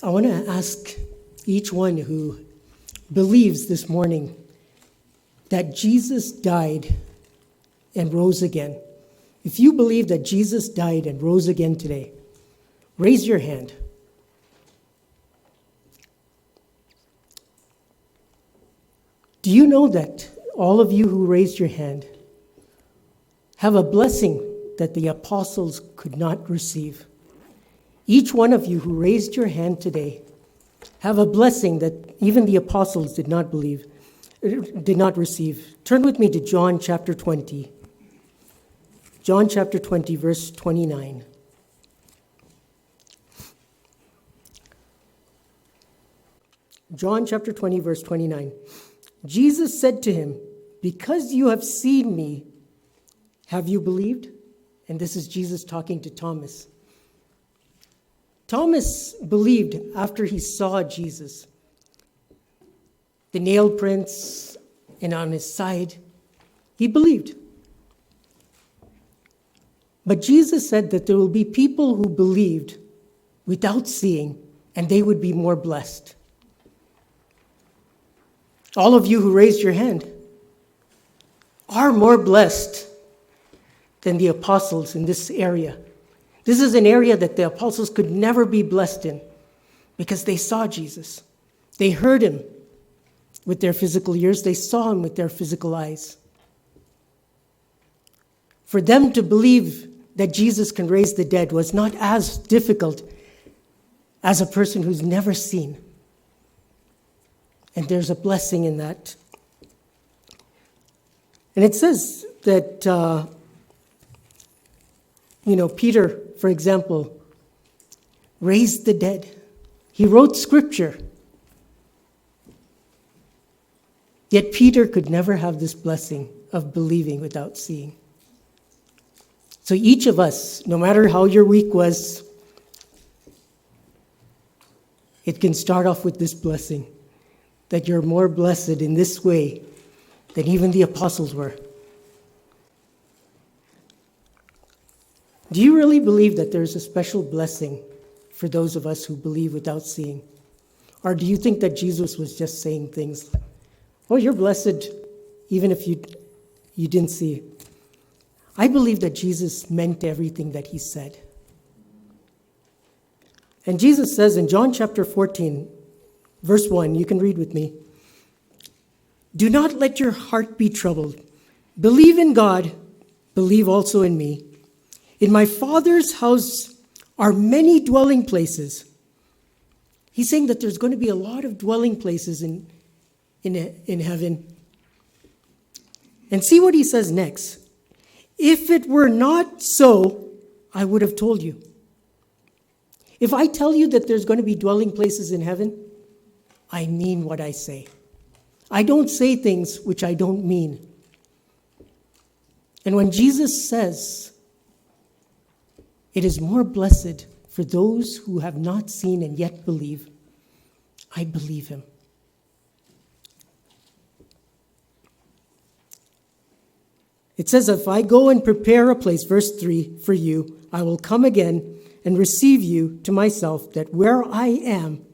I want to ask each one who believes this morning that Jesus died and rose again. If you believe that Jesus died and rose again today, raise your hand. Do you know that all of you who raised your hand have a blessing that the apostles could not receive? Each one of you who raised your hand today have a blessing that even the apostles did not receive. Turn with me to John chapter 20. John chapter 20, verse 29. John chapter 20, verse 29. Jesus said to him, "Because you have seen me, have you believed?" And this is Jesus talking to Thomas. Thomas believed after he saw Jesus. The nail prints and on his side, he believed. But Jesus said that there will be people who believed without seeing, and they would be more blessed. All of you who raised your hand are more blessed than the apostles in this area. This is an area that the apostles could never be blessed in because they saw Jesus. They heard him with their physical ears. They saw him with their physical eyes. For them to believe that Jesus can raise the dead was not as difficult as a person who's never seen. And there's a blessing in that. And it says that, Peter, for example, raised the dead. He wrote scripture. Yet Peter could never have this blessing of believing without seeing. So each of us, no matter how your week was, it can start off with this blessing, that you're more blessed in this way than even the apostles were. Do you really believe that there's a special blessing for those of us who believe without seeing? Or do you think that Jesus was just saying things, "Oh, you're blessed even if you didn't see"? I believe that Jesus meant everything that he said. And Jesus says in John chapter 14, verse 1, you can read with me. "Do not let your heart be troubled. Believe in God, believe also in me. In my Father's house are many dwelling places." He's saying that there's going to be a lot of dwelling places in heaven. And see what he says next. "If it were not so, I would have told you." If I tell you that there's going to be dwelling places in heaven, I mean what I say. I don't say things which I don't mean. And when Jesus says, "It is more blessed for those who have not seen and yet believe," I believe him. It says, "If I go and prepare a place," verse 3, "for you, I will come again and receive you to myself, that where I am,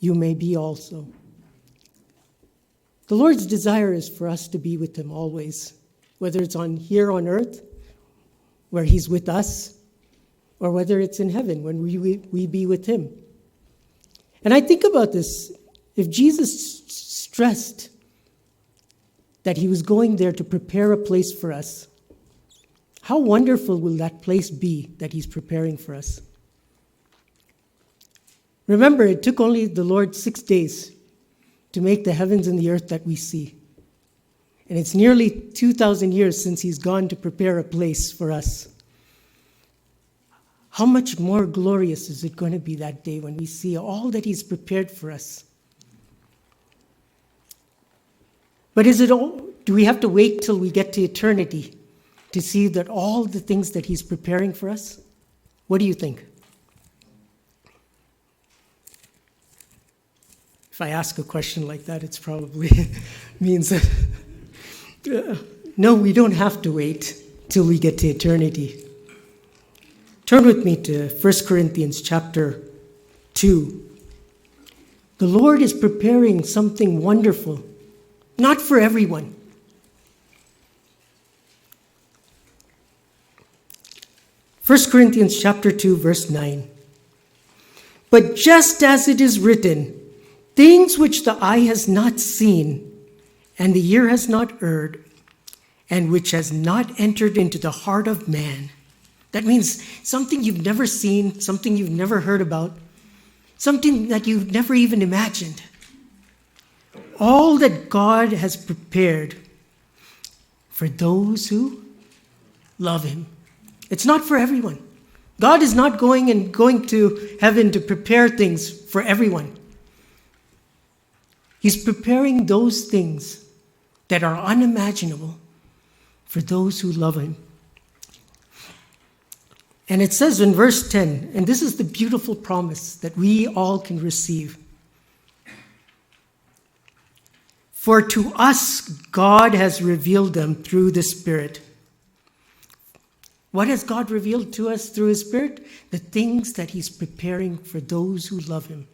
you may be also." The Lord's desire is for us to be with him always, whether it's here on earth, where he's with us, or whether it's in heaven when we be with him. And I think about this. If Jesus stressed that he was going there to prepare a place for us, how wonderful will that place be that he's preparing for us? Remember, it took only the Lord 6 days to make the heavens and the earth that we see. And it's nearly 2,000 years since he's gone to prepare a place for us. How much more glorious is it going to be that day when we see all that he's prepared for us? But do we have to wait till we get to eternity to see that all the things that he's preparing for us? What do you think? If I ask a question like that, it's probably means that no, we don't have to wait till we get to eternity. Turn with me to 1 Corinthians chapter 2. The Lord is preparing something wonderful, not for everyone. First Corinthians chapter 2, verse 9. But just as it is written, things which the eye has not seen, and the ear has not heard, and which has not entered into the heart of man. That means something you've never seen, something you've never heard about, something that you've never even imagined. All that God has prepared for those who love him. It's not for everyone. God is not going to heaven to prepare things for everyone. He's preparing those things that are unimaginable for those who love him. And it says in verse 10, and this is the beautiful promise that we all can receive. For to us, God has revealed them through the Spirit. What has God revealed to us through his Spirit? The things that he's preparing for those who love him.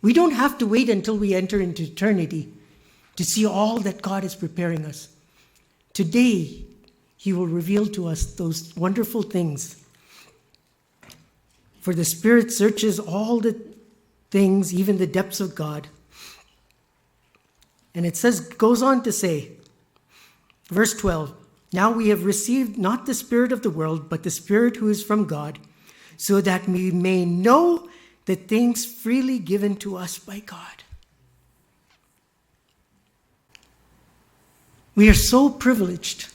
We don't have to wait until we enter into eternity to see all that God is preparing us. Today, he will reveal to us those wonderful things. For the Spirit searches all the things, even the depths of God. And it goes on to say, verse 12, now we have received not the spirit of the world, but the Spirit who is from God, so that we may know the things freely given to us by God. We are so privileged.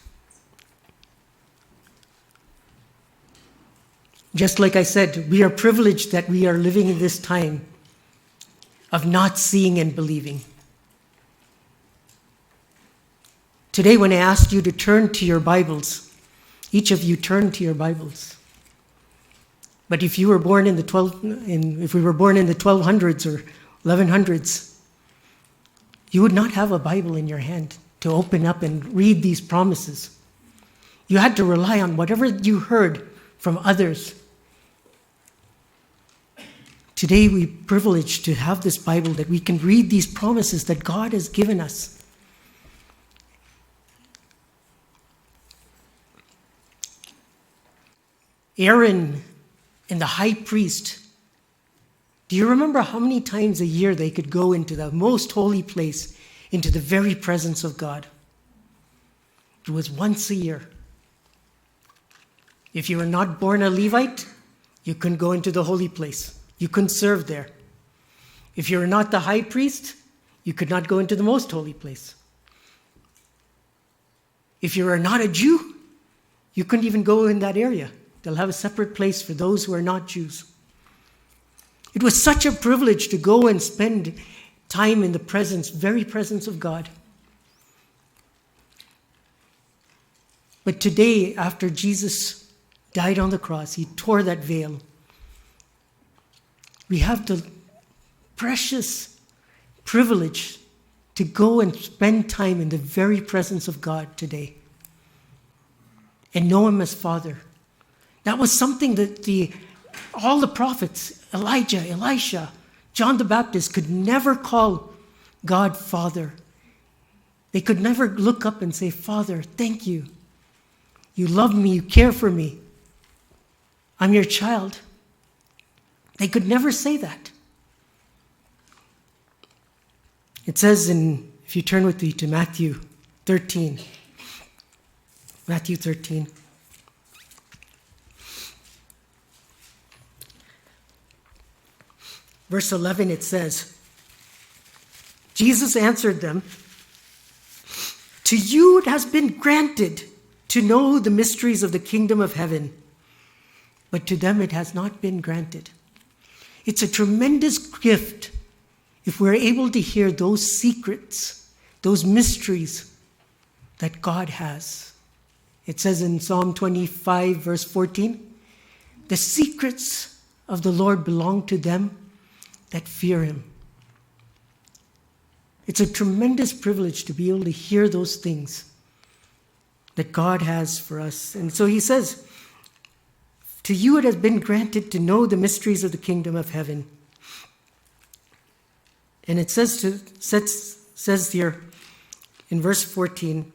Just like I said, we are privileged that we are living in this time of not seeing and believing. Today, when I asked you to turn to your Bibles, each of you turned to your Bibles. But if you were born in if we were born in the 1200s or 1100s, you would not have a Bible in your hand to open up and read these promises. You had to rely on whatever you heard from others. Today, we're privileged to have this Bible that we can read these promises that God has given us. Aaron and the high priest, do you remember how many times a year they could go into the most holy place, into the very presence of God? It was once a year. If you were not born a Levite, you couldn't go into the holy place. You couldn't serve there. If you were not the high priest, you could not go into the most holy place. If you were not a Jew, you couldn't even go in that area. They'll have a separate place for those who are not Jews. It was such a privilege to go and spend time in the very presence of God. But today, after Jesus died on the cross, he tore that veil. We have the precious privilege to go and spend time in the very presence of God today and know him as Father. That was something that all the prophets, Elijah, Elisha, John the Baptist, could never call God Father. They could never look up and say, Father, thank you. You love me, you care for me. I'm your child. They could never say that. It says if you turn with me to Matthew 13. Matthew 13. Verse 11, it says, Jesus answered them, to you it has been granted to know the mysteries of the kingdom of heaven, but to them it has not been granted. It's a tremendous gift if we're able to hear those secrets, those mysteries that God has. It says in Psalm 25, verse 14, the secrets of the Lord belong to them that fear him. It's a tremendous privilege to be able to hear those things that God has for us. And so he says, to you it has been granted to know the mysteries of the kingdom of heaven. And it says here in verse 14,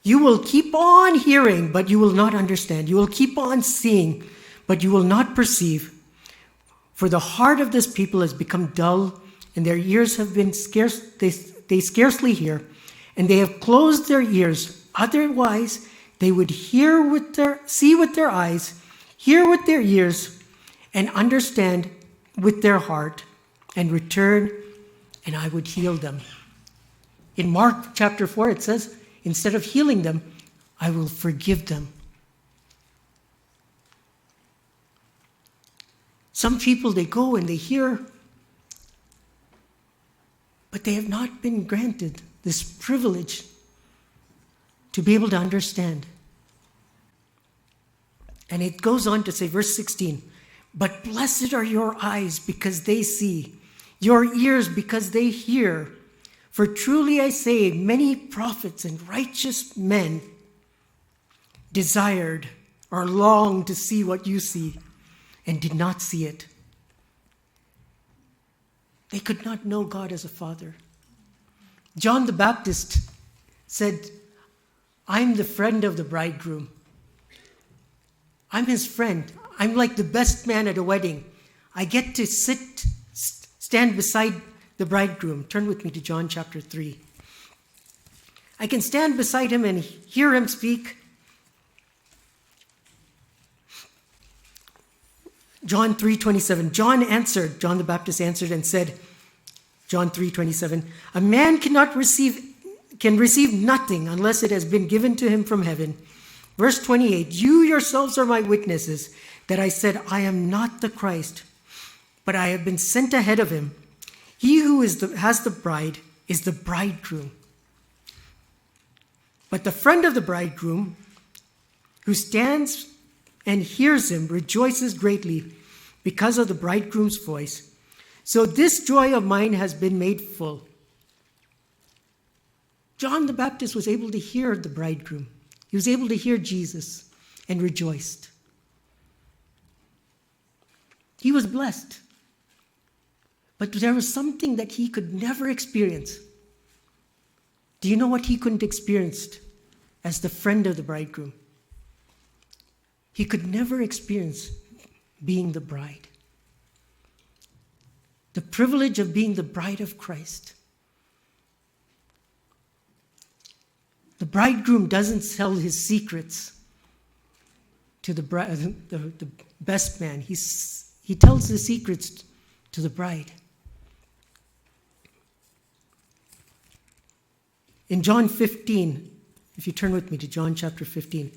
you will keep on hearing, but you will not understand. You will keep on seeing, but you will not perceive. For the heart of this people has become dull, and their ears have been they scarcely hear, and they have closed their ears. Otherwise, they would see with their eyes, hear with their ears, and understand with their heart, and return, and I would heal them. In Mark chapter 4, it says, instead of healing them, I will forgive them. Some people, they go and they hear, but they have not been granted this privilege to be able to understand. And it goes on to say, verse 16, but blessed are your eyes because they see, your ears because they hear. For truly I say, many prophets and righteous men desired or longed to see what you see and did not see it. They could not know God as a father. John the Baptist said, I'm the friend of the bridegroom. I'm his friend. I'm like the best man at a wedding. I get to stand beside the bridegroom. Turn with me to John chapter 3. I can stand beside him and hear him speak. John 3:27. John the Baptist answered and said, John 3:27, a man can receive nothing unless it has been given to him from heaven. Verse 28, you yourselves are my witnesses that I said, I am not the Christ, but I have been sent ahead of him. He who has the bride is the bridegroom. But the friend of the bridegroom, who stands and hears him, rejoices greatly because of the bridegroom's voice. So this joy of mine has been made full. John the Baptist was able to hear the bridegroom. He was able to hear Jesus and rejoiced. He was blessed. But there was something that he could never experience. Do you know what he couldn't experience as the friend of the bridegroom? He could never experience being the bride. The privilege of being the bride of Christ. The bridegroom doesn't sell his secrets to the best man. He tells the secrets to the bride. In John 15, if you turn with me to John chapter 15.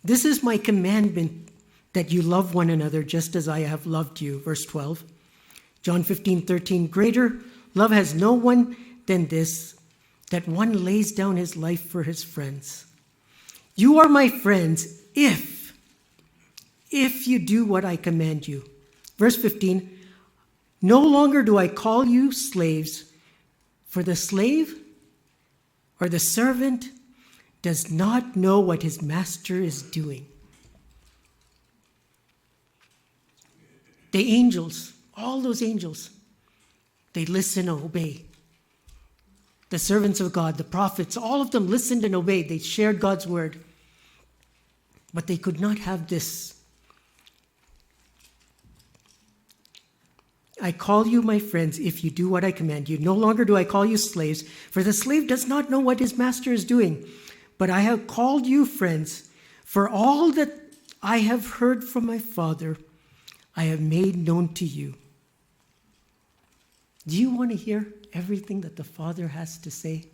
This is my commandment, that you love one another just as I have loved you. Verse 12. John 15:13. Greater love has no one than this, that one lays down his life for his friends. You are my friends if you do what I command you. Verse 15. No longer do I call you slaves, for the slave or the servant does not know what his master is doing. The angels, all those angels, they listen and obey. The servants of God, the prophets, all of them listened and obeyed. They shared God's word. But they could not have this. I call you my friends if you do what I command you. No longer do I call you slaves, for the slave does not know what his master is doing. But I have called you friends, for all that I have heard from my Father, I have made known to you. Do you want to hear everything that the Father has to say?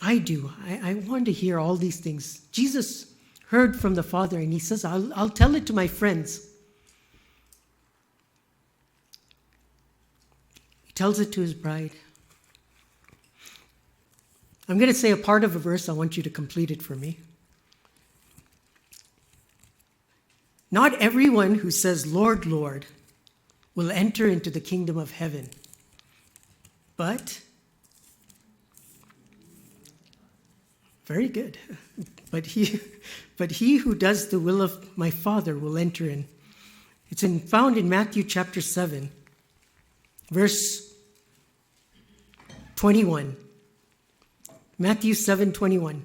I do. I want to hear all these things. Jesus heard from the Father and he says, I'll tell it to my friends. He tells it to his bride. I'm going to say a part of a verse. I want you to complete it for me. Not everyone who says, Lord, Lord, will enter into the kingdom of heaven, but Very good. But he who does the will of my Father will enter in. It's found in Matthew chapter 7, verse 21. Matthew 7:21.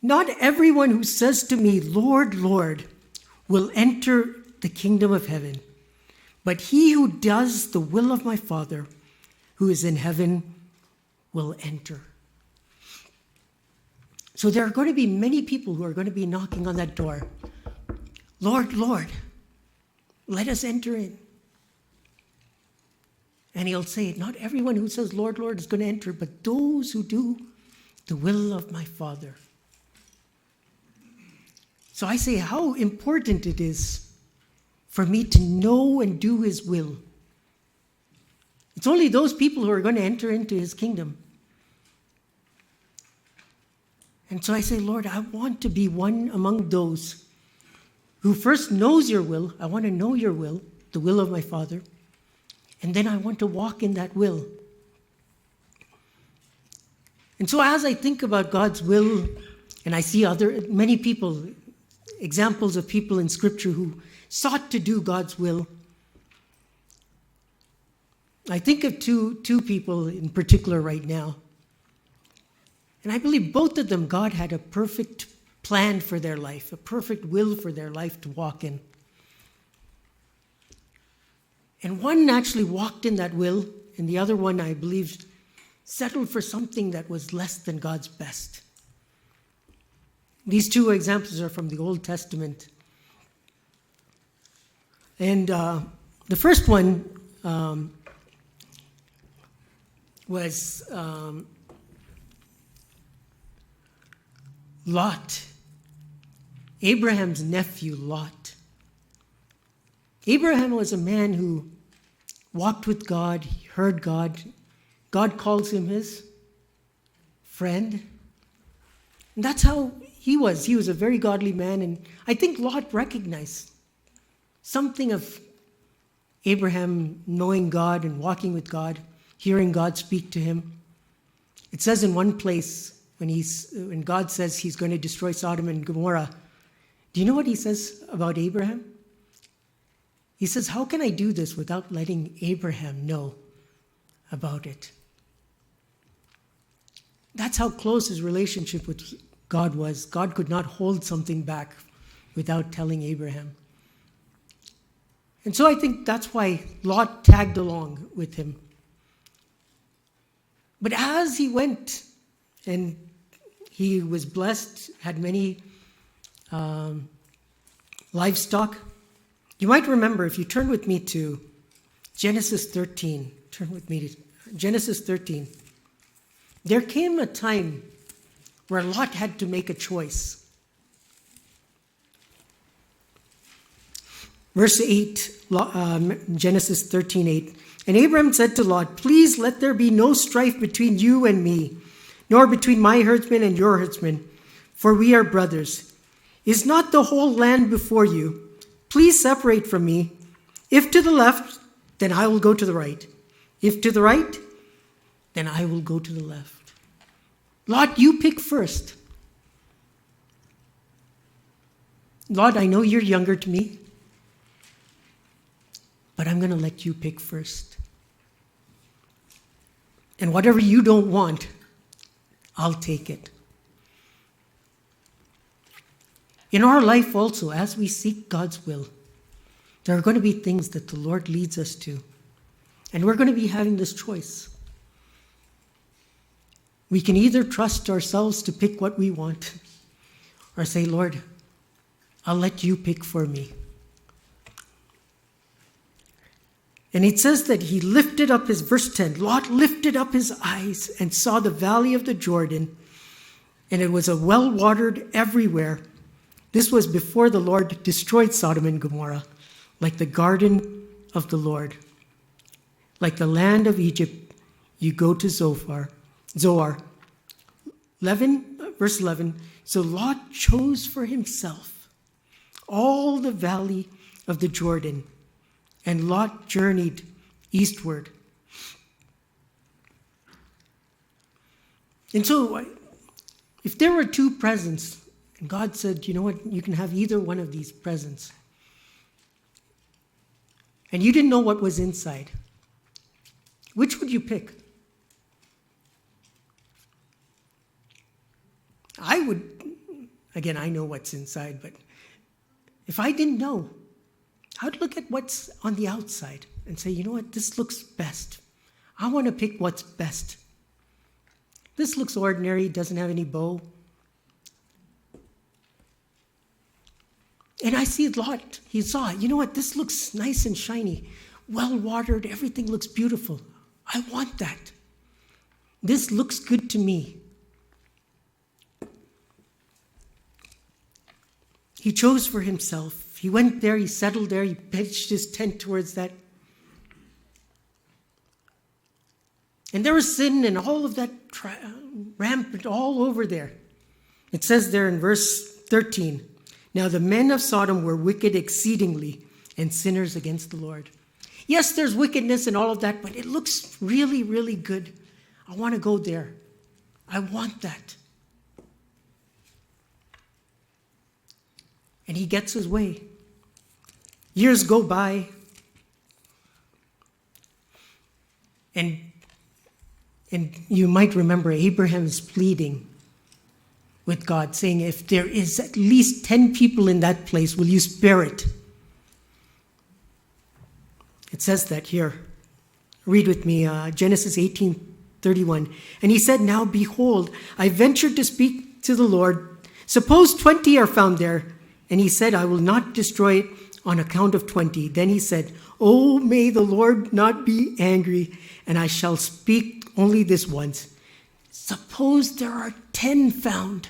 Not everyone who says to me, Lord, Lord, will enter the kingdom of heaven, but he who does the will of my Father who is in heaven will enter. So there are going to be many people who are going to be knocking on that door. Lord, Lord, let us enter in. And he'll say, not everyone who says, Lord, Lord, is going to enter, but those who do the will of my Father. So I say how important it is for me to know and do his will. It's only those people who are going to enter into his kingdom. And so I say, Lord, I want to be one among those who first knows your will. I want to know your will, the will of my Father. And then I want to walk in that will. And so as I think about God's will, and I see many people, examples of people in Scripture who sought to do God's will, I think of two people in particular right now. And I believe both of them, God had a perfect plan for their life, a perfect will for their life to walk in. And one actually walked in that will, and the other one, I believe, settled for something that was less than God's best. These two examples are from the Old Testament. And the first one was Lot, Abraham's nephew Lot. Abraham was a man who walked with God, he heard God. God calls him his friend. And that's how he was. He was a very godly man. And I think Lot recognized something of Abraham knowing God and walking with God, hearing God speak to him. It says in one place, when God says he's going to destroy Sodom and Gomorrah, do you know what he says about Abraham? He says, how can I do this without letting Abraham know about it? That's how close his relationship with God was. God could not hold something back without telling Abraham. And so I think that's why Lot tagged along with him. But as he went, and he was blessed, had many livestock. You might remember, if you turn with me to Genesis 13. Turn with me to Genesis 13. There came a time where Lot had to make a choice. Verse 8, Genesis 13:8. And Abram said to Lot, please let there be no strife between you and me, nor between my herdsmen and your herdsmen, for we are brothers. Is not the whole land before you? Please separate from me. If to the left, then I will go to the right. If to the right, then I will go to the left. Lot, you pick first. Lot, I know you're younger to me, but I'm going to let you pick first. And whatever you don't want, I'll take it. In our life also, as we seek God's will, there are going to be things that the Lord leads us to. And we're going to be having this choice. We can either trust ourselves to pick what we want, or say, Lord, I'll let you pick for me. And it says that he lifted up his, verse 10, Lot lifted up his eyes and saw the valley of the Jordan, and it was a well-watered everywhere. This was before the Lord destroyed Sodom and Gomorrah, like the garden of the Lord. Like the land of Egypt, you go to Zoar. 11, verse 11, so Lot chose for himself all the valley of the Jordan, and Lot journeyed eastward. And so If there were two presents, and God said, you know what, you can have either one of these presents, and you didn't know what was inside, which would you pick? I would, again, I know what's inside, but if I didn't know, I would look at what's on the outside and say, you know what, this looks best. I want to pick what's best. This looks ordinary, doesn't have any bow. And I see Lot. He saw it. You know what? This looks nice and shiny, well-watered. Everything looks beautiful. I want that. This looks good to me. He chose for himself. He went there. He settled there. He pitched his tent towards that. And there was sin and all of that rampant all over there. It says there in verse 13, now the men of Sodom were wicked exceedingly and sinners against the Lord. Yes, there's wickedness and all of that, but it looks really, really good. I want to go there. I want that. And he gets his way. Years go by. And you might remember Abraham's pleading with God, saying, if there is at least 10 people in that place, will you spare it? It says that here. Read with me, Genesis 18:31. And he said, now behold, I ventured to speak to the Lord. Suppose 20 are found there. And he said, I will not destroy it on account of 20. Then he said, oh, may the Lord not be angry, and I shall speak only this once. Suppose there are 10 found.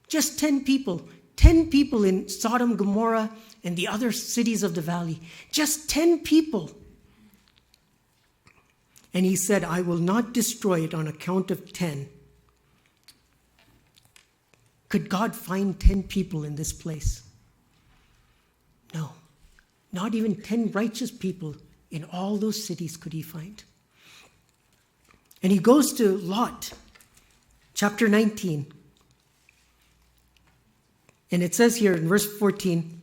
Just 10 people. 10 people in Sodom, Gomorrah, and the other cities of the valley. Just 10 people. And he said, I will not destroy it on account of 10. Could God find 10 people in this place? No. Not even 10 righteous people in all those cities could he find. And he goes to Lot, chapter 19. And it says here in verse 14,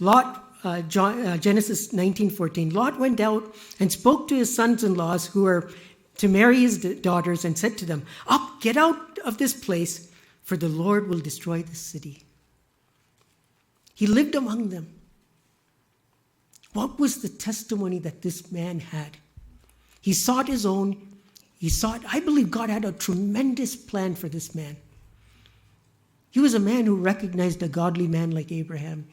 Genesis 19:14, Lot went out and spoke to his sons-in-laws who were to marry his daughters and said to them, up, get out of this place, for the Lord will destroy this city. He lived among them. What was the testimony that this man had? He sought his own. I believe God had a tremendous plan for this man. He was a man who recognized a godly man like Abraham.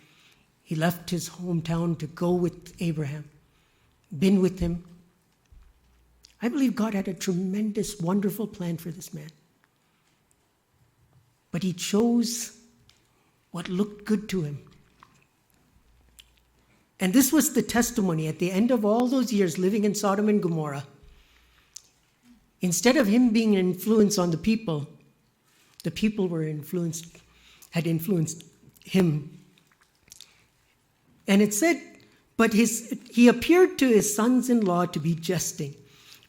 He left his hometown to go with Abraham, been with him. I believe God had a tremendous, wonderful plan for this man. But he chose what looked good to him. And this was the testimony at the end of all those years living in Sodom and Gomorrah. Instead of him being an influence on the people had influenced him. And it said, but he appeared to his sons-in-law to be jesting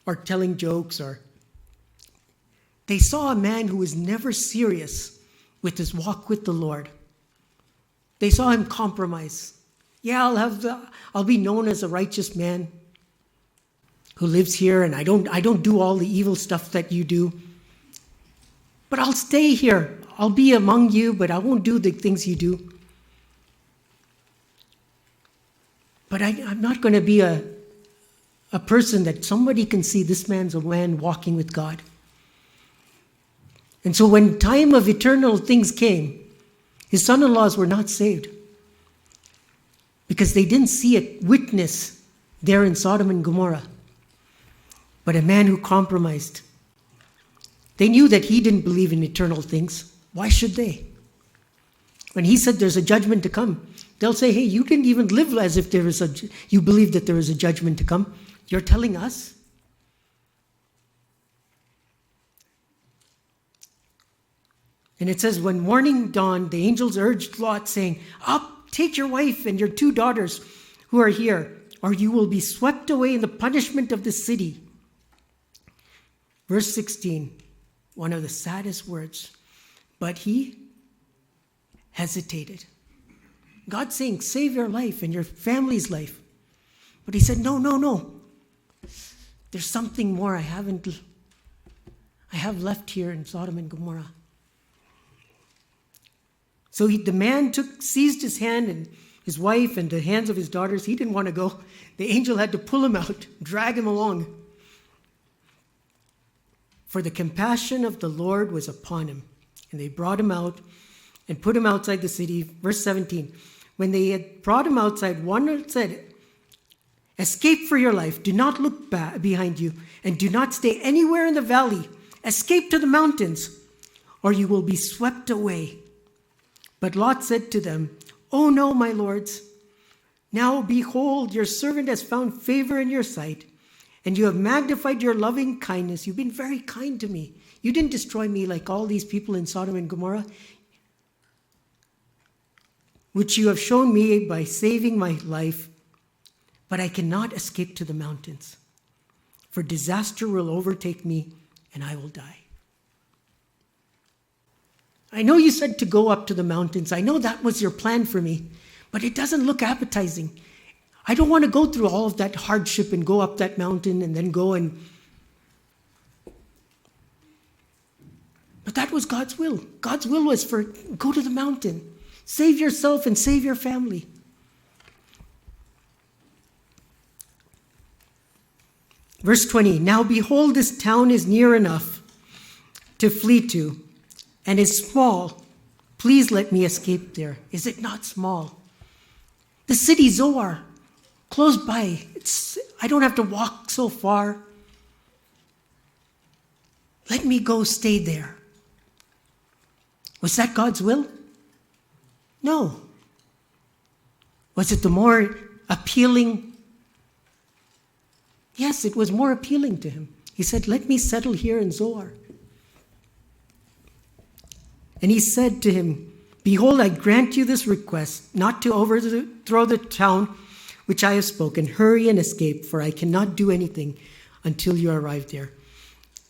or telling jokes, or they saw a man who was never serious with his walk with the Lord. They saw him compromise. Yeah, I'll be known as a righteous man who lives here, and I don't do all the evil stuff that you do. But I'll stay here. I'll be among you, but I won't do the things you do. But I'm not going to be a person that somebody can see this man's a man walking with God. And so when time of eternal things came, his son-in-laws were not saved because they didn't see a witness there in Sodom and Gomorrah, but a man who compromised. They knew that he didn't believe in eternal things. Why should they? When he said there's a judgment to come, they'll say, hey, you didn't even live as if you believe that there is a judgment to come. You're telling us? And it says, when morning dawned, the angels urged Lot, saying, up, take your wife and your 2 daughters who are here, or you will be swept away in the punishment of the city. Verse 16. One of the saddest words. But he hesitated. God's saying, save your life and your family's life. But he said, no, no, no. There's something more I have left here in Sodom and Gomorrah. So the man seized his hand and his wife and the hands of his daughters. He didn't want to go. The angel had to pull him out, drag him along. For the compassion of the Lord was upon him. And they brought him out and put him outside the city. Verse 17. When they had brought him outside, one said, escape for your life. Do not look behind you, and do not stay anywhere in the valley. Escape to the mountains, or you will be swept away. But Lot said to them, oh no, my lords. Now behold, your servant has found favor in your sight, and you have magnified your loving kindness. You've been very kind to me. You didn't destroy me like all these people in Sodom and Gomorrah, which you have shown me by saving my life. But I cannot escape to the mountains, for disaster will overtake me, and I will die. I know you said to go up to the mountains. I know that was your plan for me, but it doesn't look appetizing. I don't want to go through all of that hardship and go up that mountain and then go and... But that was God's will. God's will was for go to the mountain. Save yourself and save your family. Verse 20, now behold, this town is near enough to flee to, and is small. Please let me escape there. Is it not small? The city Zoar, close by. I don't have to walk so far. Let me go stay there. Was that God's will? No. Was it the more appealing? Yes, it was more appealing to him. He said, let me settle here in Zoar. And he said to him, behold, I grant you this request, not to overthrow the town which I have spoken. Hurry and escape, for I cannot do anything until you arrive there.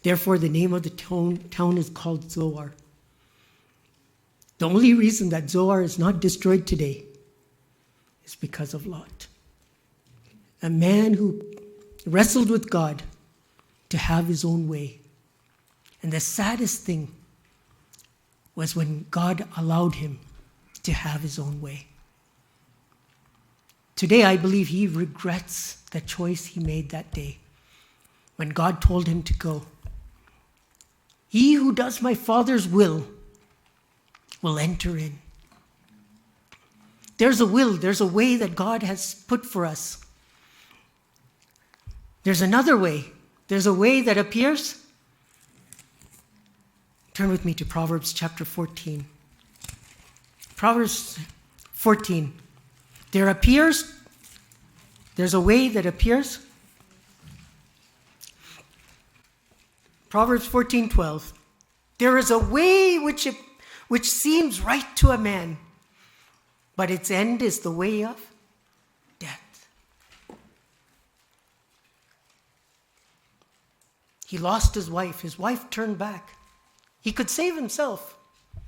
Therefore, the name of the town is called Zoar. The only reason that Zoar is not destroyed today is because of Lot. A man who wrestled with God to have his own way. And the saddest thing was when God allowed him to have his own way. Today, I believe he regrets the choice he made that day when God told him to go. He who does my Father's will enter in. There's a will, there's a way that God has put for us. There's another way. There's a way that appears. Turn with me to Proverbs chapter 14. Proverbs 14. There's a way that appears. Proverbs 14:12. There is a way which seems right to a man, but its end is the way of death. He lost his wife. His wife turned back. He could save himself.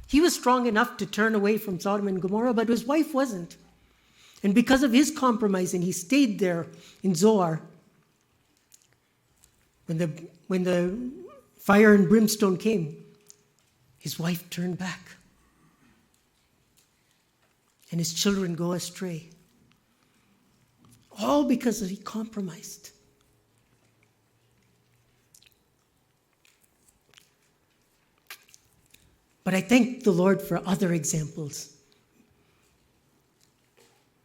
He was strong enough to turn away from Sodom and Gomorrah, but his wife wasn't. And because of his compromising, he stayed there in Zoar. When the fire and brimstone came, his wife turned back. And his children go astray. All because he compromised. But I thank the Lord for other examples.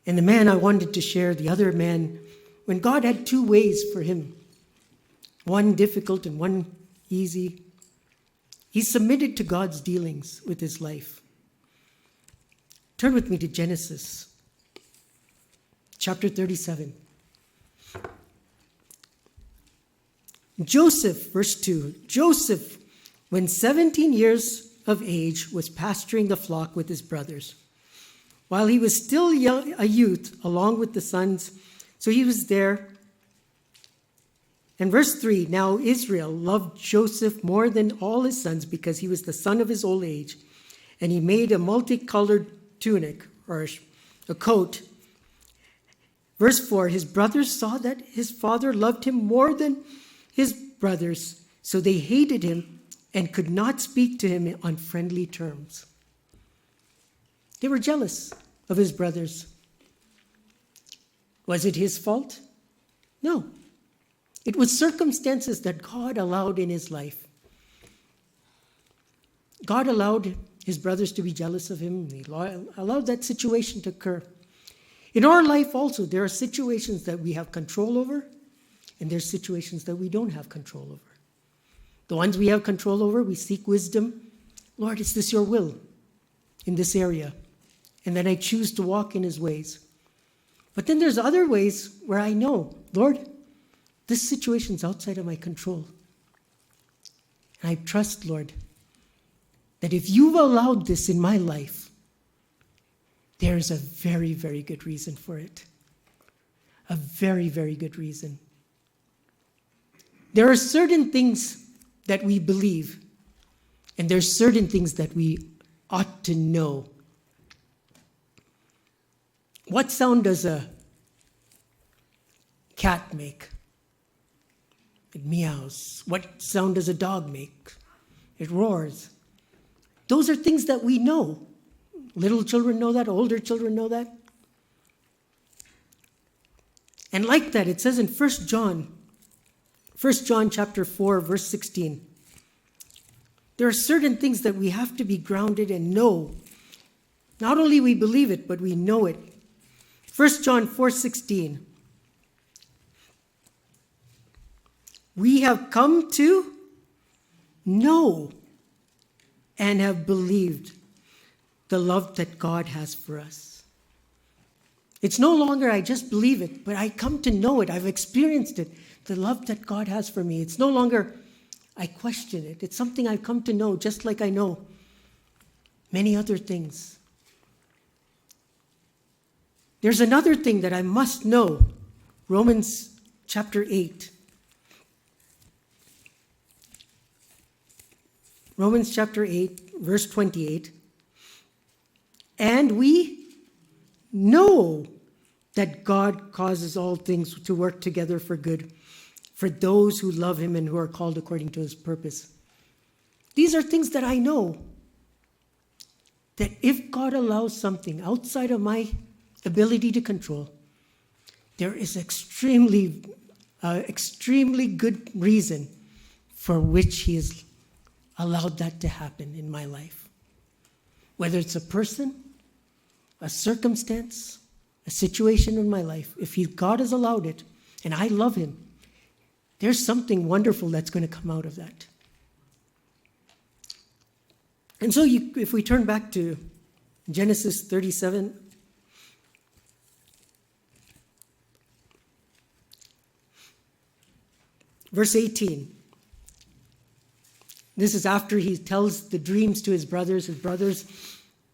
And the man I wanted to share, the other man, when God had two ways for him, one difficult and one easy, he submitted to God's dealings with his life. Turn with me to Genesis chapter 37. Joseph, verse 2. Joseph, when 17 years of age, was pasturing the flock with his brothers. While he was still a youth, along with the sons, so he was there And verse 3, now Israel loved Joseph more than all his sons because he was the son of his old age. And he made a multicolored tunic or a coat. Verse 4, his brothers saw that his father loved him more than his brothers, so they hated him and could not speak to him on friendly terms. They were jealous of his brothers. Was it his fault? No. It was circumstances that God allowed in his life. God allowed his brothers to be jealous of him. He allowed that situation to occur. In our life also, there are situations that we have control over, and there's situations that we don't have control over. The ones we have control over, we seek wisdom. Lord, is this your will in this area? And then I choose to walk in his ways. But then there's other ways where I know, Lord, this situation's outside of my control. And I trust, Lord, that if you've allowed this in my life, there is a very, very good reason for it. A very, very good reason. There are certain things that we believe, and there's certain things that we ought to know. What sound does a cat make? It meows. What sound does a dog make? It roars. Those are things that we know. Little children know that. Older children know that. And like that, it says in 1 John chapter 4, verse 16, there are certain things that we have to be grounded and know. Not only we believe it, but we know it. 1 John 4:16. We have come to know and have believed the love that God has for us. It's no longer I just believe it, but I come to know it. I've experienced it. The love that God has for me. It's no longer I question it. It's something I've come to know, just like I know many other things. There's another thing that I must know. Romans chapter 8. Romans chapter 8, verse 28. And we know that God causes all things to work together for good, for those who love him and who are called according to his purpose. These are things that I know. That if God allows something outside of my ability to control, there is extremely good reason for which he has allowed that to happen in my life. Whether it's a person, a circumstance, a situation in my life, if God has allowed it, and I love him, there's something wonderful that's going to come out of that. And so if we turn back to Genesis 37, verse 18. This is after he tells the dreams to his brothers. His brothers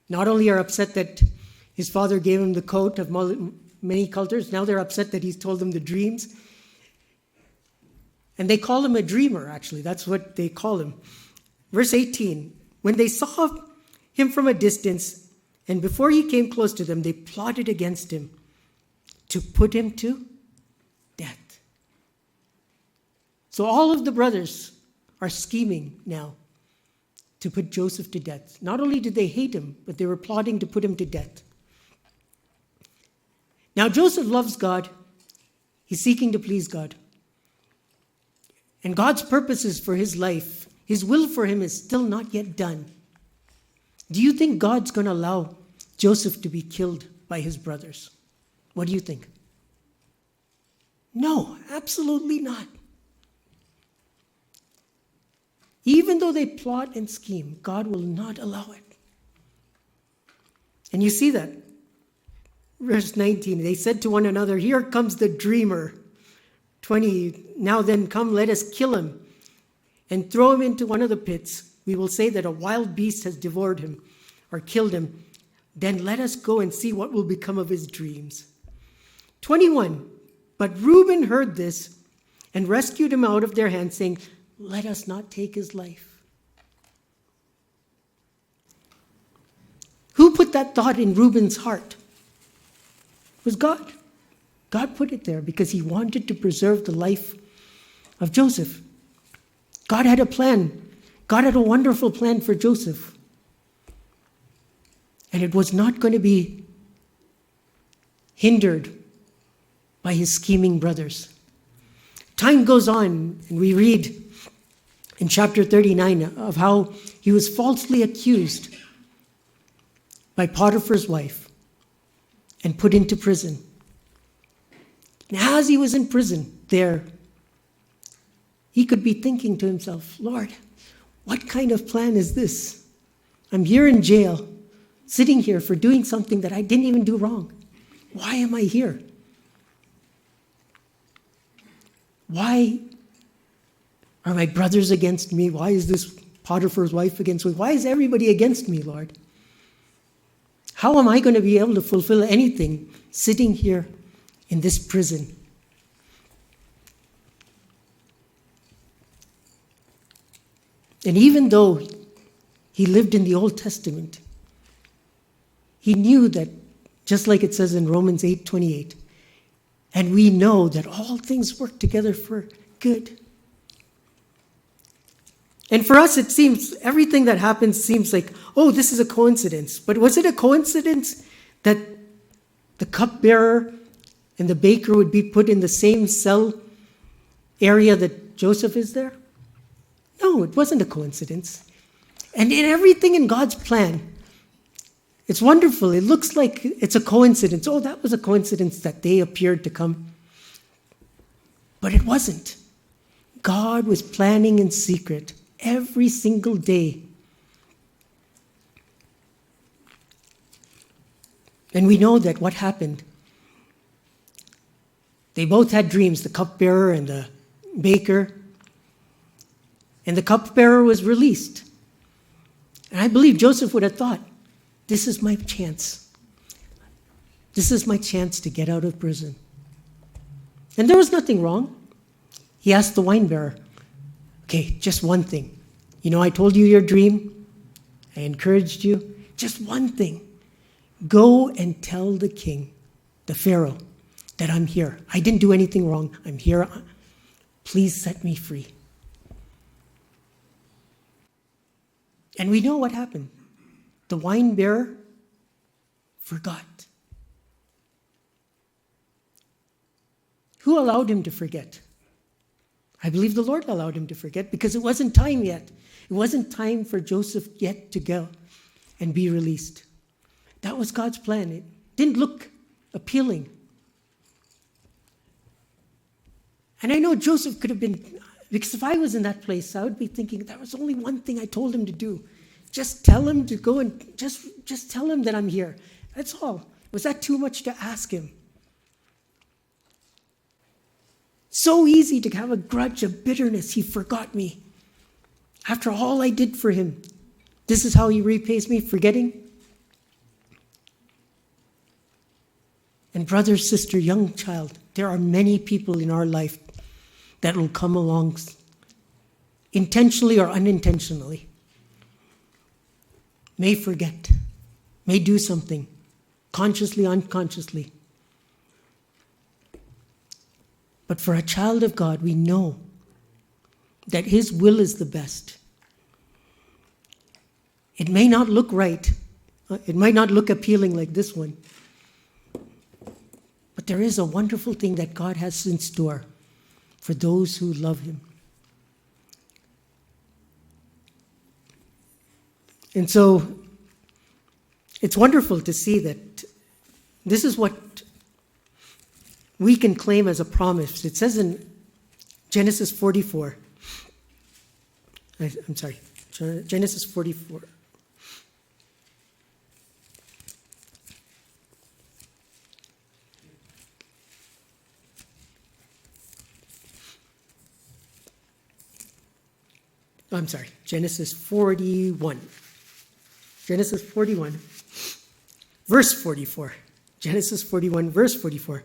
not only are upset that his father gave him the coat of many colors, now they're upset that he's told them the dreams. And they call him a dreamer, actually. That's what they call him. Verse 18. When they saw him from a distance, and before he came close to them, they plotted against him to put him to death. So all of the brothers are scheming now to put Joseph to death. Not only did they hate him, but they were plotting to put him to death. Now Joseph loves God. He's seeking to please God. And God's purposes for his life, his will for him is still not yet done. Do you think God's going to allow Joseph to be killed by his brothers? What do you think? No, absolutely not. Even though they plot and scheme, God will not allow it. And you see that. Verse 19, they said to one another, here comes the dreamer. 20, now then come, let us kill him and throw him into one of the pits. We will say that a wild beast has devoured him or killed him. Then let us go and see what will become of his dreams. 21, but Reuben heard this and rescued him out of their hands, saying, "Let us not take his life." Who put that thought in Reuben's heart? It was God. God put it there because he wanted to preserve the life of Joseph. God had a plan. God had a wonderful plan for Joseph. And it was not going to be hindered by his scheming brothers. Time goes on, and we read in chapter 39 of how he was falsely accused by Potiphar's wife and put into prison. And as he was in prison there, he could be thinking to himself, "Lord, what kind of plan is this? I'm here in jail, sitting here for doing something that I didn't even do wrong. Why am I here? Why are my brothers against me? Why is this Potiphar's wife against me? Why is everybody against me, Lord? How am I going to be able to fulfill anything sitting here in this prison?" And even though he lived in the Old Testament, he knew that, just like it says in Romans 8:28, and we know that all things work together for good. And for us, it seems, everything that happens seems like, oh, this is a coincidence. But was it a coincidence that the cupbearer and the baker would be put in the same cell area that Joseph is there? No, it wasn't a coincidence. And in everything in God's plan, it's wonderful. It looks like it's a coincidence. Oh, that was a coincidence that they appeared to come. But it wasn't. God was planning in secret every single day. And we know that what happened. They both had dreams, the cupbearer and the baker. And the cupbearer was released. And I believe Joseph would have thought, this is my chance. This is my chance to get out of prison. And there was nothing wrong. He asked the wine bearer, okay, just one thing. You know, I told you your dream. I encouraged you. Just one thing. Go and tell the king, the Pharaoh, that I'm here. I didn't do anything wrong. I'm here. Please set me free. And we know what happened. The wine bearer forgot. Who allowed him to forget? I believe the Lord allowed him to forget because it wasn't time yet. It wasn't time for Joseph yet to go and be released. That was God's plan. It didn't look appealing. And I know Joseph could have been, because if I was in that place, I would be thinking, there was only one thing I told him to do. Just tell him to go and just tell him that I'm here. That's all. Was that too much to ask him? So easy to have a grudge, a bitterness. He forgot me. After all I did for him, this is how he repays me, forgetting? And brother, sister, young child, there are many people in our life that will come along intentionally or unintentionally. May forget, may do something, consciously, unconsciously. But for a child of God, we know that his will is the best. It may not look right. It might not look appealing like this one. But there is a wonderful thing that God has in store for those who love him. And so it's wonderful to see that this is what we can claim as a promise. It says in Genesis 44. Genesis 44. Genesis 41. Genesis 41, verse 44. Genesis 41, verse 44.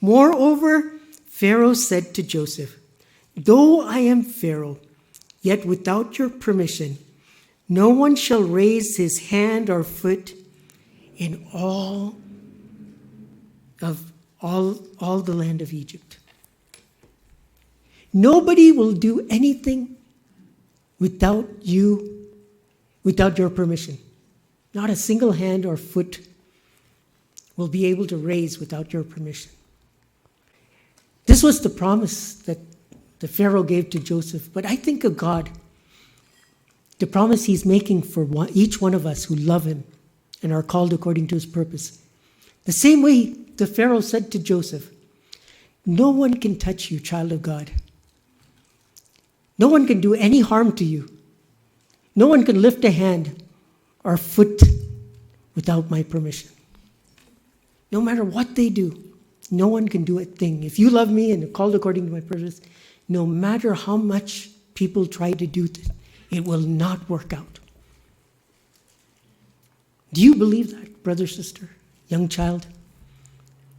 Moreover, Pharaoh said to Joseph, Though I am Pharaoh, yet without your permission, no one shall raise his hand or foot in all the land of Egypt. Nobody will do anything without your permission. Not a single hand or foot will be able to raise without your permission. This was the promise that the Pharaoh gave to Joseph. But I think of God, the promise he's making for each one of us who love him and are called according to his purpose. The same way the Pharaoh said to Joseph, no one can touch you, child of God. No one can do any harm to you. No one can lift a hand or foot without my permission. No matter what they do, no one can do a thing. If you love me and are called according to my purpose, no matter how much people try to do this, it will not work out. Do you believe that, brother, sister, young child?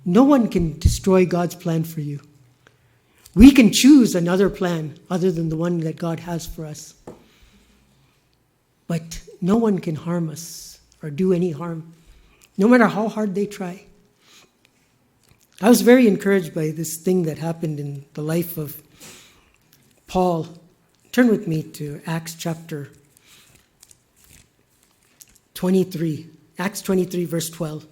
No one can destroy God's plan for you. We can choose another plan other than the one that God has for us. But no one can harm us or do any harm, no matter how hard they try. I was very encouraged by this thing that happened in the life of Paul. Turn with me to Acts chapter 23. Acts 23, verse 12.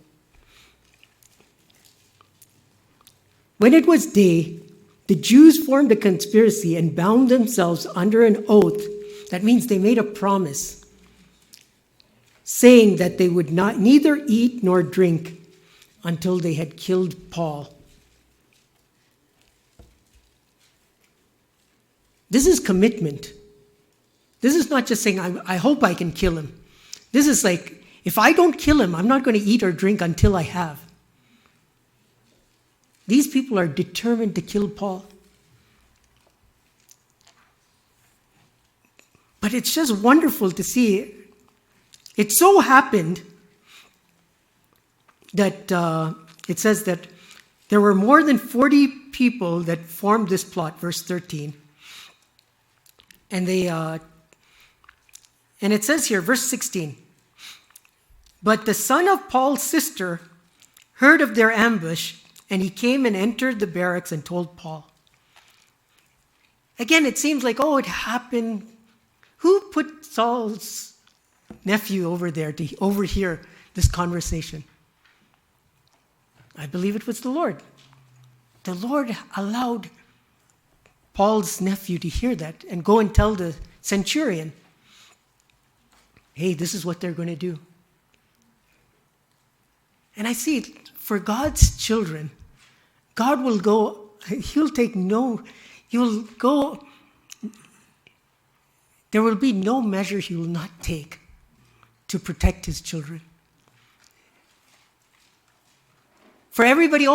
When it was day, the Jews formed a conspiracy and bound themselves under an oath. That means they made a promise, saying that they would neither eat nor drink until they had killed Paul. This is commitment. This is not just saying, I hope I can kill him. This is like, if I don't kill him, I'm not going to eat or drink until I have. These people are determined to kill Paul. But it's just wonderful to see. It so happened that it says that there were more than 40 people that formed this plot, verse 13. And it says here, verse 16, but the son of Paul's sister heard of their ambush, and he came and entered the barracks and told Paul. Again, it seems like, it happened. Who put Saul's nephew over there to overhear this conversation? I believe it was the Lord. The Lord allowed Paul's nephew to hear that and go and tell the centurion, hey, this is what they're going to do. And I see it for God's children. God will go, there will be no measure he will not take to protect his children. For everybody,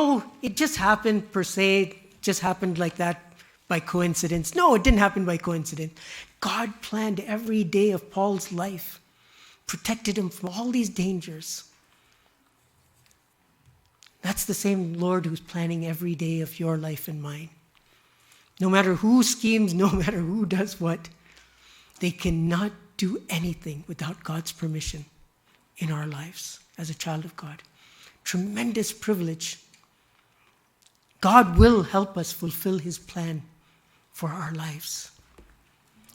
it just happened per se, it just happened like that by coincidence. No, it didn't happen by coincidence. God planned every day of Paul's life, protected him from all these dangers. That's the same Lord who's planning every day of your life and mine. No matter who schemes, no matter who does what, they cannot do anything without God's permission in our lives as a child of God. Tremendous privilege. God will help us fulfill his plan for our lives.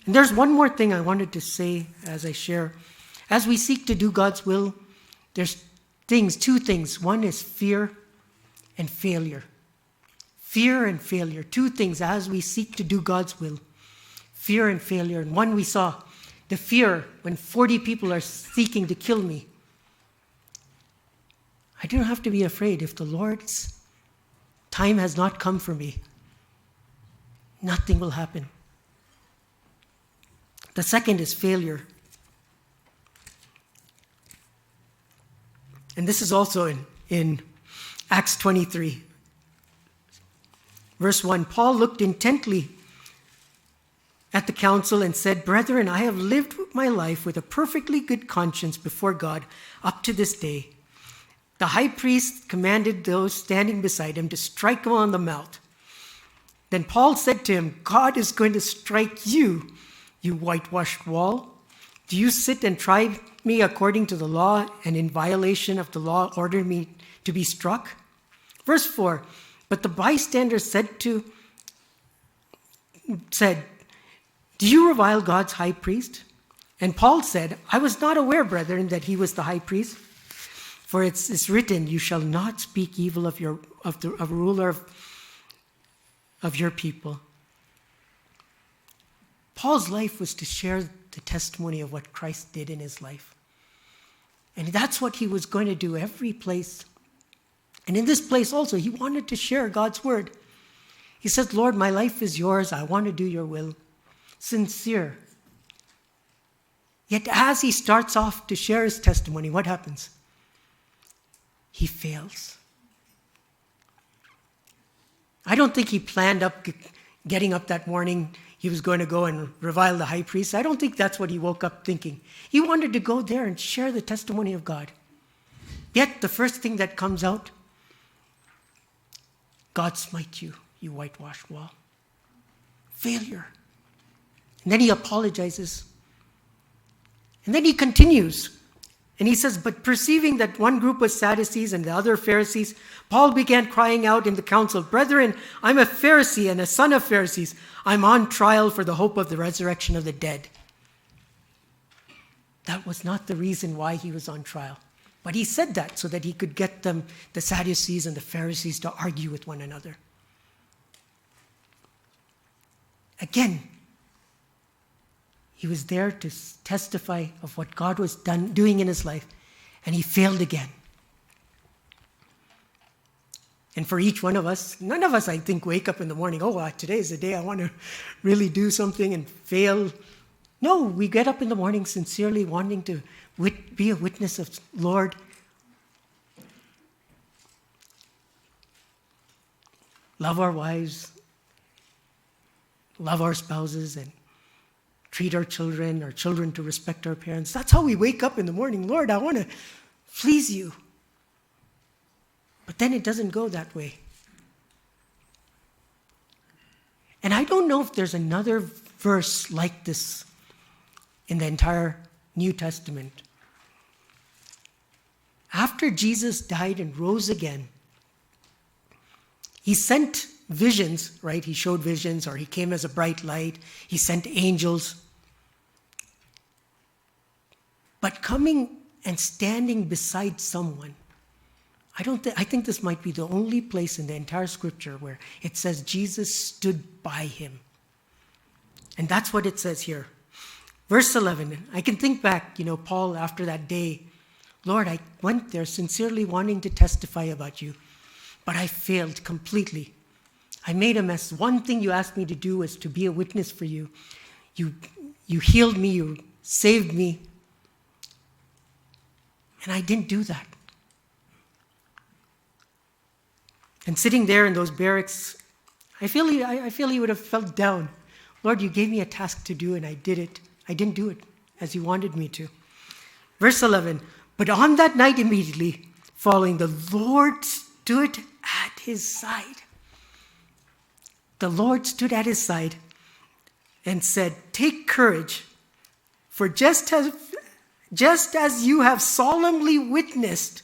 And there's one more thing I wanted to say as I share. As we seek to do God's will, there's two things. One is fear and failure. Fear and failure. Two things as we seek to do God's will. Fear and failure. And one we saw, the fear when 40 people are seeking to kill me. I don't have to be afraid if the Lord's time has not come for me. Nothing will happen. The second is failure. And this is also in Acts 23. Verse 1, Paul looked intently at the council and said, brethren, I have lived my life with a perfectly good conscience before God up to this day. The high priest commanded those standing beside him to strike him on the mouth. Then Paul said to him, God is going to strike you, you whitewashed wall. Do you sit and try me according to the law, and in violation of the law order me to be struck? Verse 4, but the bystander said, do you revile God's high priest? And Paul said, I was not aware, brethren, that he was the high priest. For it's written, you shall not speak evil of a ruler of your people. Paul's life was to share the testimony of what Christ did in his life. And that's what he was going to do every place. And in this place also, he wanted to share God's word. He said, Lord, my life is yours. I want to do your will. Sincere. Yet as he starts off to share his testimony, what happens? He fails. I don't think he planned up getting up that morning. He was going to go and revile the high priest. I don't think that's what he woke up thinking. He wanted to go there and share the testimony of God. Yet the first thing that comes out, God smite you, you whitewashed wall. Failure. And then he apologizes. And then he continues. And he says, but perceiving that one group was Sadducees and the other Pharisees, Paul began crying out in the council, brethren, I'm a Pharisee and a son of Pharisees. I'm on trial for the hope of the resurrection of the dead. That was not the reason why he was on trial. But he said that so that he could get them, the Sadducees and the Pharisees, to argue with one another. Again, he was there to testify of what God was doing in his life, and he failed again. And for each one of us, none of us, I think, wake up in the morning, today is the day I want to really do something and fail. No, we get up in the morning sincerely wanting to be a witness of Lord. Love our wives, love our spouses, and treat our children to respect our parents. That's how we wake up in the morning. Lord, I want to please you. But then it doesn't go that way. And I don't know if there's another verse like this in the entire New Testament. After Jesus died and rose again, he sent visions, right? He showed visions, or he came as a bright light. He sent angels. But coming and standing beside someone, I think this might be the only place in the entire scripture where it says Jesus stood by him. And that's what it says here. Verse 11, I can think back, Paul, after that day, Lord, I went there sincerely wanting to testify about you, but I failed completely. I made a mess. One thing you asked me to do was to be a witness for you. You healed me, you saved me, and I didn't do that. And sitting there in those barracks, I feel he would have felt down. Lord, you gave me a task to do, and I did it. I didn't do it as you wanted me to. Verse 11, but on that night immediately following, the Lord stood at his side. The Lord stood at his side and said, take courage, for just as you have solemnly witnessed,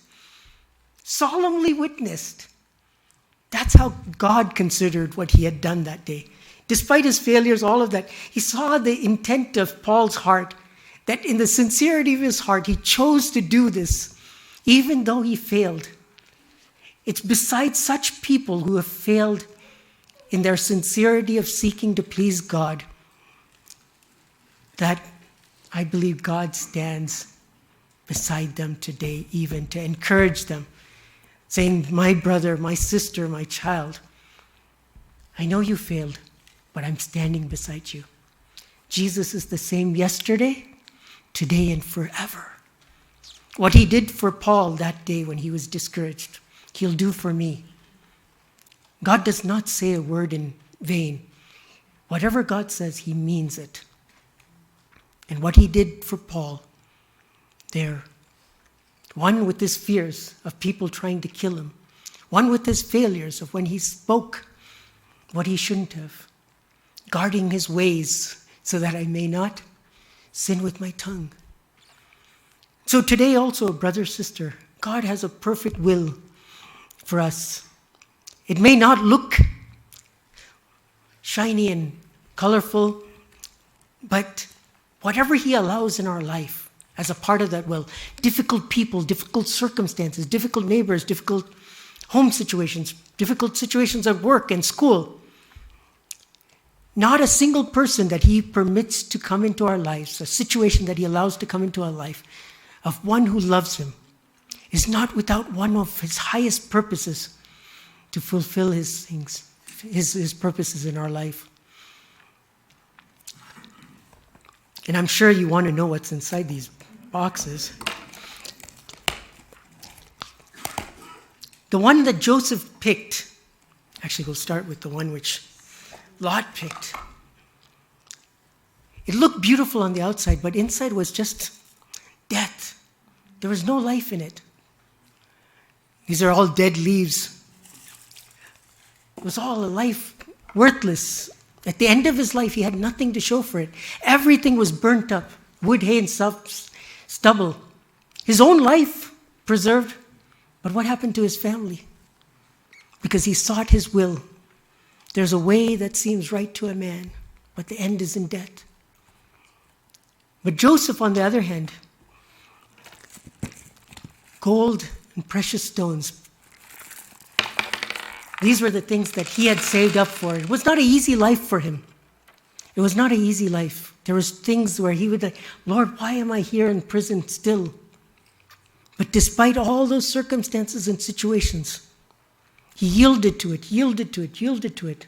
that's how God considered what he had done that day. Despite his failures, all of that, he saw the intent of Paul's heart, that in the sincerity of his heart, he chose to do this, even though he failed. It's besides such people who have failed in their sincerity of seeking to please God that I believe God stands beside them today, even to encourage them, saying, my brother, my sister, my child, I know you failed, but I'm standing beside you. Jesus is the same yesterday, today, and forever. What he did for Paul that day when he was discouraged, he'll do for me. God does not say a word in vain. Whatever God says, he means it. And what he did for Paul there, one with his fears of people trying to kill him, one with his failures of when he spoke what he shouldn't have, guarding his ways so that I may not sin with my tongue. So today also, brother, sister, God has a perfect will for us. It may not look shiny and colorful, but whatever he allows in our life as a part of that will, difficult people, difficult circumstances, difficult neighbors, difficult home situations, difficult situations at work and school, not a single person that he permits to come into our lives, a situation that he allows to come into our life, of one who loves him, is not without one of his highest purposes to fulfill his things, his purposes in our life. And I'm sure you want to know what's inside these boxes. The one that Joseph picked, actually we'll start with the one which Lot picked. It looked beautiful on the outside, but inside was just death. There was no life in it. These are all dead leaves. It was all a life worthless. At the end of his life, he had nothing to show for it. Everything was burnt up. Wood, hay, and stubble. His own life preserved. But what happened to his family? Because he sought his will. There's a way that seems right to a man, but the end is in death. But Joseph, on the other hand, gold and precious stones. These were the things that he had saved up for. It was not an easy life for him. It was not an easy life. There was things where he would like, Lord, why am I here in prison still? But despite all those circumstances and situations, he yielded to it, yielded to it, yielded to it.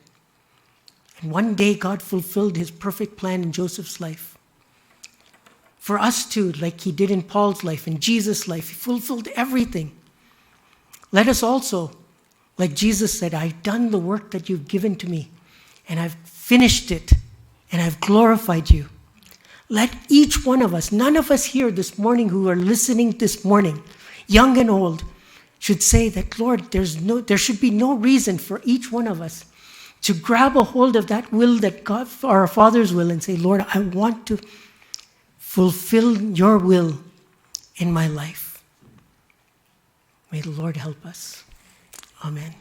And one day God fulfilled his perfect plan in Joseph's life. For us too, like he did in Paul's life, in Jesus' life, he fulfilled everything. Let us also, like Jesus said, I've done the work that you've given to me, and I've finished it, and I've glorified you. Let each one of us, none of us here this morning who are listening this morning, young and old, should say that, Lord, there should be no reason for each one of us to grab a hold of that will that God, our Father's will, and say, Lord, I want to fulfill your will in my life. May the Lord help us. Amen.